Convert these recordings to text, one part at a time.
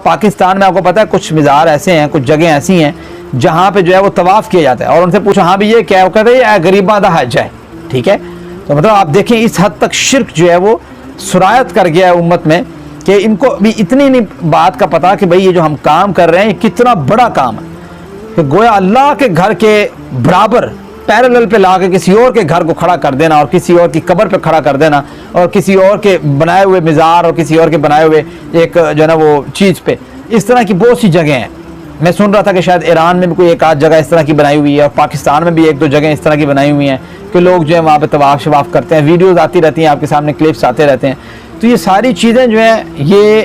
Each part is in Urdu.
پاکستان میں آپ کو پتا ہے کچھ مزار ایسے ہیں, کچھ جگہیں ایسی ہیں جہاں پہ جو ہے وہ طواف کیا جاتا ہے, اور ان سے پوچھا ہاں بھی یہ کیا ہے, وہ کہتے ہیں یہ غریباں دا حج ہے. ٹھیک ہے, تو مطلب آپ دیکھیں اس حد تک شرک جو ہے وہ سرایت کر گیا ہے امت میں کہ ان کو بھی اتنی نہیں بات کا پتا کہ بھئی یہ جو ہم کام کر رہے ہیں یہ کتنا بڑا کام ہے, کہ گویا اللہ کے گھر کے برابر پیرالل پہ لا کے کسی اور کے گھر کو کھڑا کر دینا, اور کسی اور کی قبر پہ کھڑا کر دینا, اور کسی اور کے بنائے ہوئے مزار اور کسی اور کے بنائے ہوئے ایک جو ہے نا وہ چیز پہ. اس طرح کی بہت سی جگہیں ہیں. میں سن رہا تھا کہ شاید ایران میں بھی کوئی ایک آدھ جگہ اس طرح کی بنائی ہوئی ہے, اور پاکستان میں بھی ایک دو جگہیں اس طرح کی بنائی ہوئی ہیں کہ لوگ جو ہے وہاں پہ طواف شواف کرتے ہیں. ویڈیوز آتی رہتی ہیں آپ کے سامنے, کلپس آتے رہتے ہیں. تو یہ ساری چیزیں جو ہیں یہ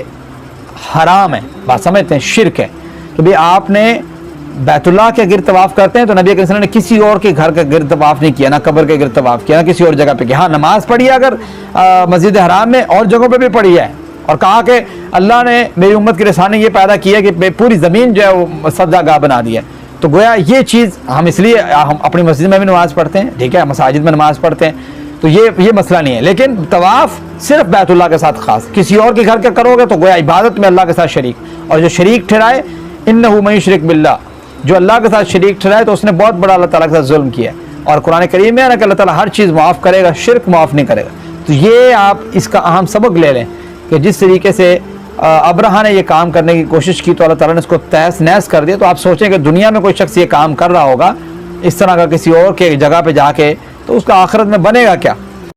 حرام ہیں, بات سمجھتے ہیں, شرک ہے. کہ بھئی آپ نے بیت اللہ کے گرد طواف کرتے ہیں تو نبی کریم صلی اللہ علیہ وسلم نے کسی اور کے گھر کے گرد طواف نہیں کیا, نہ قبر کے گرد طواف کیا, نہ کسی اور جگہ پہ کیا. ہاں نماز پڑھی ہے اگر مسجد حرام میں, اور جگہوں پہ بھی پڑھی ہے, اور کہا کہ اللہ نے میری امت کے رسانے یہ پیدا کیا کہ پوری زمین جو ہے وہ سجدہ گاہ بنا دی ہے. تو گویا یہ چیز ہم اس لیے ہم اپنی مسجد میں بھی نماز پڑھتے ہیں, ٹھیک ہے, مساجد میں نماز پڑھتے ہیں, تو یہ مسئلہ نہیں ہے. لیکن طواف صرف بیت اللہ کے ساتھ خاص, کسی اور کے گھر کے کرو گے تو گویا عبادت میں اللہ کے ساتھ شریک. اور جو شریک ٹھہرائے انہ من یشرک باللہ, جو اللہ کے ساتھ شریک ٹھہرائے تو اس نے بہت بڑا اللہ تعالیٰ کے ساتھ ظلم کیا ہے. اور قرآن کریم میں ہے نا کہ اللہ تعالیٰ ہر چیز معاف کرے گا, شرک معاف نہیں کرے گا. تو یہ آپ اس کا اہم سبق لے لیں کہ جس طریقے سے ابرہہ نے یہ کام کرنے کی کوشش کی تو اللہ تعالیٰ نے اس کو تہس نہس کر دیا. تو آپ سوچیں کہ دنیا میں کوئی شخص یہ کام کر رہا ہوگا اس طرح کا کسی اور کے جگہ پہ جا کے, تو اس کا آخرت میں بنے گا کیا؟